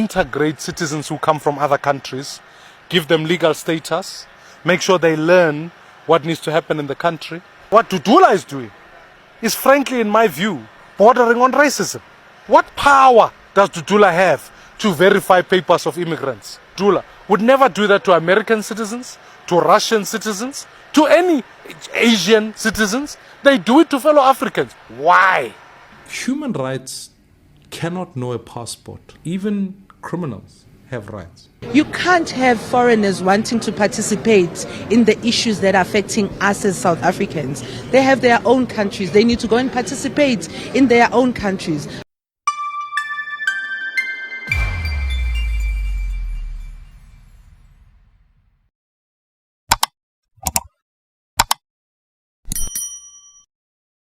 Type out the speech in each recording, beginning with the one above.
Integrate citizens who come from other countries, give them legal status, make sure they learn what needs to happen in the country. What Dudula is doing is, frankly, in my view, bordering on racism. What power does Dudula have to verify papers of immigrants? Dudula would never do that to American citizens, to Russian citizens, to any Asian citizens. They do it to fellow Africans. Why? Human rights cannot know a passport. Even criminals have rights. You can't have foreigners wanting to participate in the issues that are affecting us as South Africans. They have their own countries. They need to go and participate in their own countries.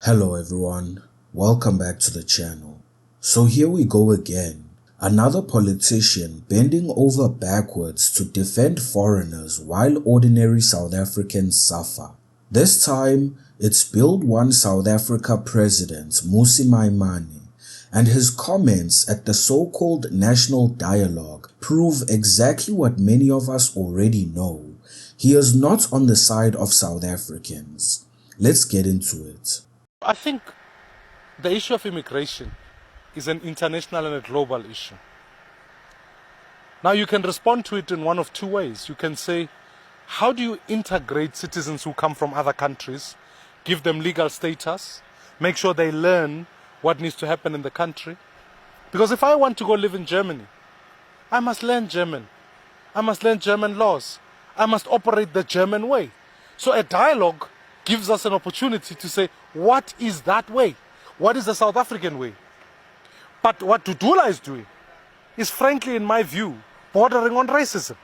Hello everyone, welcome back to the channel. So here we go again. Another politician bending over backwards to defend foreigners while ordinary South Africans suffer. This time, it's Build One South Africa President Mmusi Maimane, and his comments at the so-called national dialogue prove exactly what many of us already know. He is not on the side of South Africans. Let's get into it. I think the issue of immigration is an international and a global issue. Now you can respond to it in one of two ways. You can say, how do you integrate citizens who come from other countries, give them legal status, make sure they learn what needs to happen in the country? Because if I want to go live in Germany, I must learn German. I must learn German laws. I must operate the German way. So a dialogue gives us an opportunity to say, what is that way? What is the South African way? But what Dudula is doing is, frankly, in my view, bordering on racism.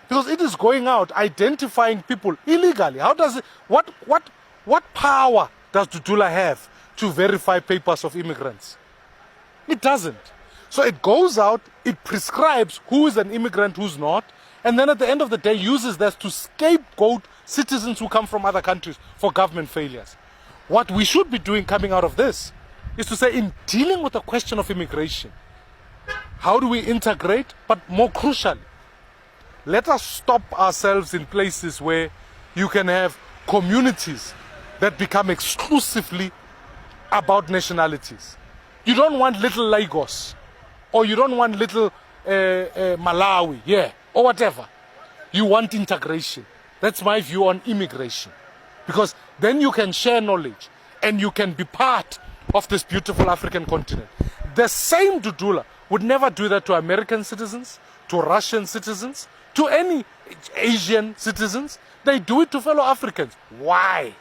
Because it is going out, identifying people illegally. How does it, what power does Dudula have to verify papers of immigrants? It doesn't. So it goes out, it prescribes who is an immigrant, who's not, and then at the end of the day uses that to scapegoat citizens who come from other countries for government failures. What we should be doing coming out of this is to say, in dealing with the question of immigration, how do we integrate? But more crucially, let us stop ourselves in places where you can have communities that become exclusively about nationalities. You don't want little Lagos, or you don't want little Malawi, yeah, or whatever. You want integration. That's my view on immigration. Because then you can share knowledge and you can be part of this beautiful African continent. The same Dudula would never do that to American citizens, to Russian citizens, to any Asian citizens. They do it to fellow Africans. Why?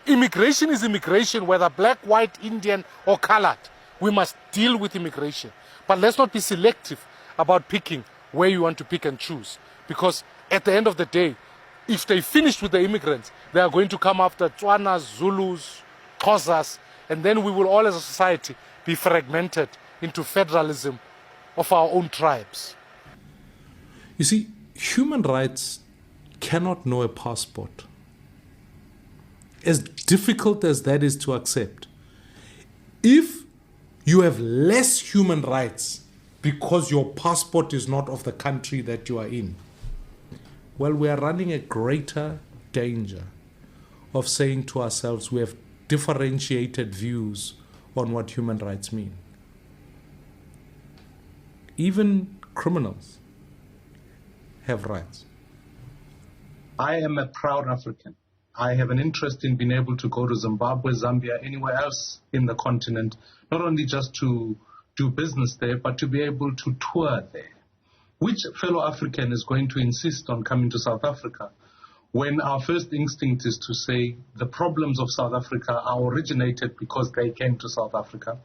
Immigration is immigration, whether black, white, Indian, or colored. We must deal with immigration. But let's not be selective about picking where you want to pick and choose. Because at the end of the day, if they finish with the immigrants, they are going to come after Tswanas, Zulus, Xhosas, and then we will all as a society be fragmented into federalism of our own tribes. You see, human rights cannot know a passport. As difficult as that is to accept, if you have less human rights because your passport is not of the country that you are in, well, we are running a greater danger of saying to ourselves we have differentiated views on what human rights mean. Even criminals have rights. I am a proud African. I have an interest in being able to go to Zimbabwe, Zambia, anywhere else in the continent, not only just to do business there, but to be able to tour there. Which fellow African is going to insist on coming to South Africa when our first instinct is to say the problems of South Africa are originated because they came to South Africa?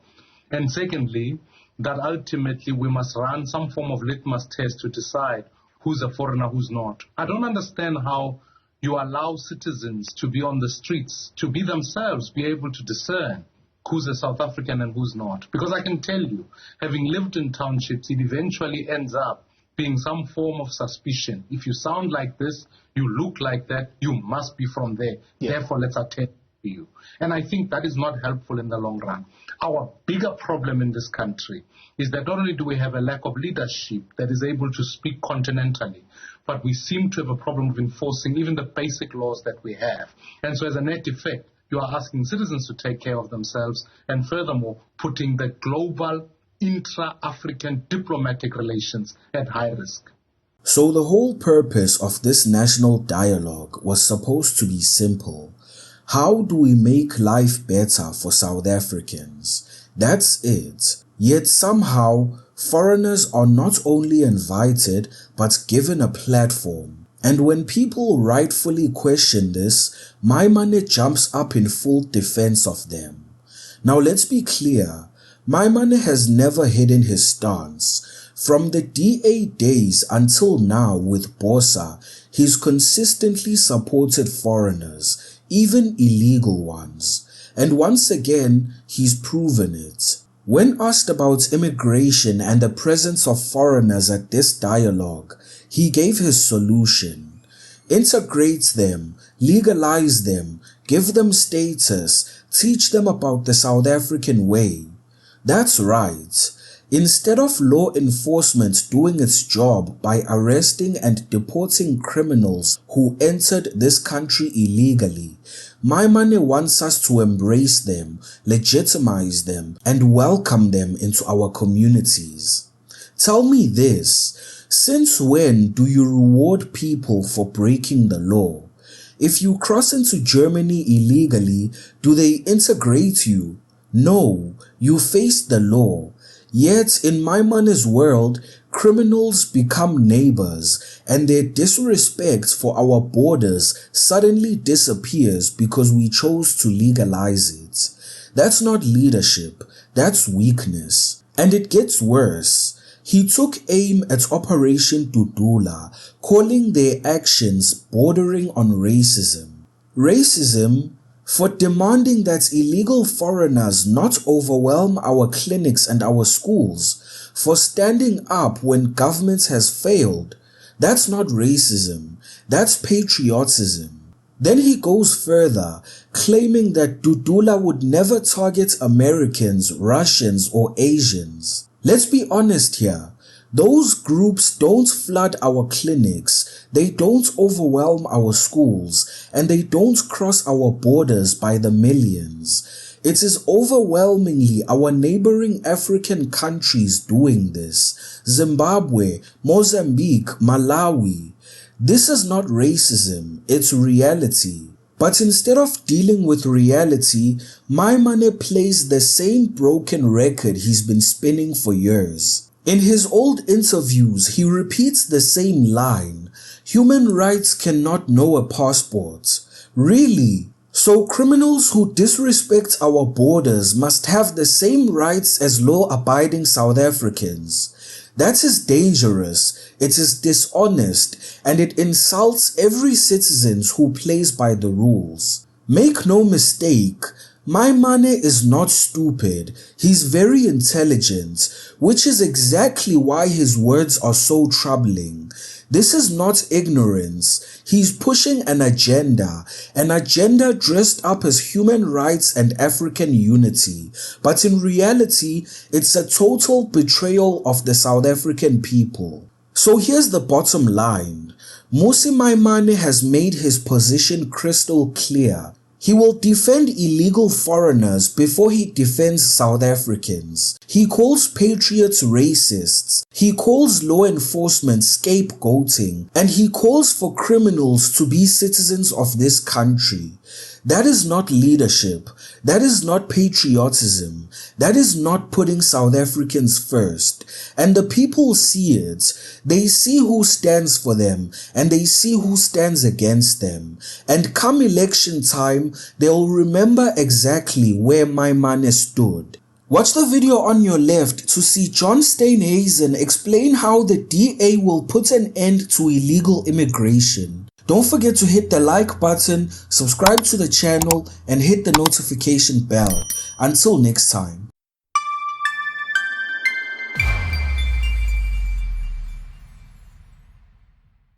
And secondly, that ultimately we must run some form of litmus test to decide who's a foreigner, who's not. I don't understand how you allow citizens to be on the streets, to be themselves, be able to discern who's a South African and who's not. Because I can tell you, having lived in townships, it eventually ends up being some form of suspicion. If you sound like this, you look like that, you must be from there. Yeah. Therefore, let's attend to you. And I think that is not helpful in the long run. Our bigger problem in this country is that not only do we have a lack of leadership that is able to speak continentally, but we seem to have a problem of enforcing even the basic laws that we have. And so as a net effect, you are asking citizens to take care of themselves and furthermore putting the global intra-African diplomatic relations at high risk. So the whole purpose of this national dialogue was supposed to be simple. How do we make life better for South Africans? That's it. Yet somehow, foreigners are not only invited, but given a platform. And when people rightfully question this, Maimane jumps up in full defense of them. Now let's be clear, Maimane has never hidden his stance. From the DA days until now with Bosa, he's consistently supported foreigners, even illegal ones. And once again, he's proven it. When asked about immigration and the presence of foreigners at this dialogue, he gave his solution. Integrate them, legalize them, give them status, teach them about the South African way. That's right. Instead of law enforcement doing its job by arresting and deporting criminals who entered this country illegally, Maimane wants us to embrace them, legitimize them, and welcome them into our communities. Tell me this, since when do you reward people for breaking the law? If you cross into Germany illegally, do they integrate you? No, you face the law. Yet in Maimane's world, criminals become neighbors and their disrespect for our borders suddenly disappears because we chose to legalize it. That's not leadership, that's weakness. And it gets worse. He took aim at Operation Dudula, calling their actions bordering on racism. Racism for demanding that illegal foreigners not overwhelm our clinics and our schools, for standing up when government has failed. That's not racism, that's patriotism. Then he goes further, claiming that Dudula would never target Americans, Russians, or Asians. Let's be honest here. Those groups don't flood our clinics, they don't overwhelm our schools, and they don't cross our borders by the millions. It is overwhelmingly our neighboring African countries doing this. Zimbabwe, Mozambique, Malawi. This is not racism, it's reality. But instead of dealing with reality, Maimane plays the same broken record he's been spinning for years. In his old interviews, he repeats the same line. Human rights cannot know a passport. Really? So criminals who disrespect our borders must have the same rights as law-abiding South Africans. That is dangerous, it is dishonest, and it insults every citizen who plays by the rules. Make no mistake, Maimane is not stupid, he's very intelligent, which is exactly why his words are so troubling. This is not ignorance, he's pushing an agenda dressed up as human rights and African unity, but in reality, it's a total betrayal of the South African people. So here's the bottom line, Mmusi Maimane has made his position crystal clear. He will defend illegal foreigners before he defends South Africans. He calls patriots racists. He calls law enforcement scapegoating. And he calls for criminals to be citizens of this country. That is not leadership. That is not patriotism. That is not putting South Africans first. And the people see it. They see who stands for them and they see who stands against them. And come election time, they'll remember exactly where Maimane stood. Watch the video on your left to see John Steenhuisen explain how the DA will put an end to illegal immigration. Don't forget to hit the like button, subscribe to the channel, and hit the notification bell. Until next time.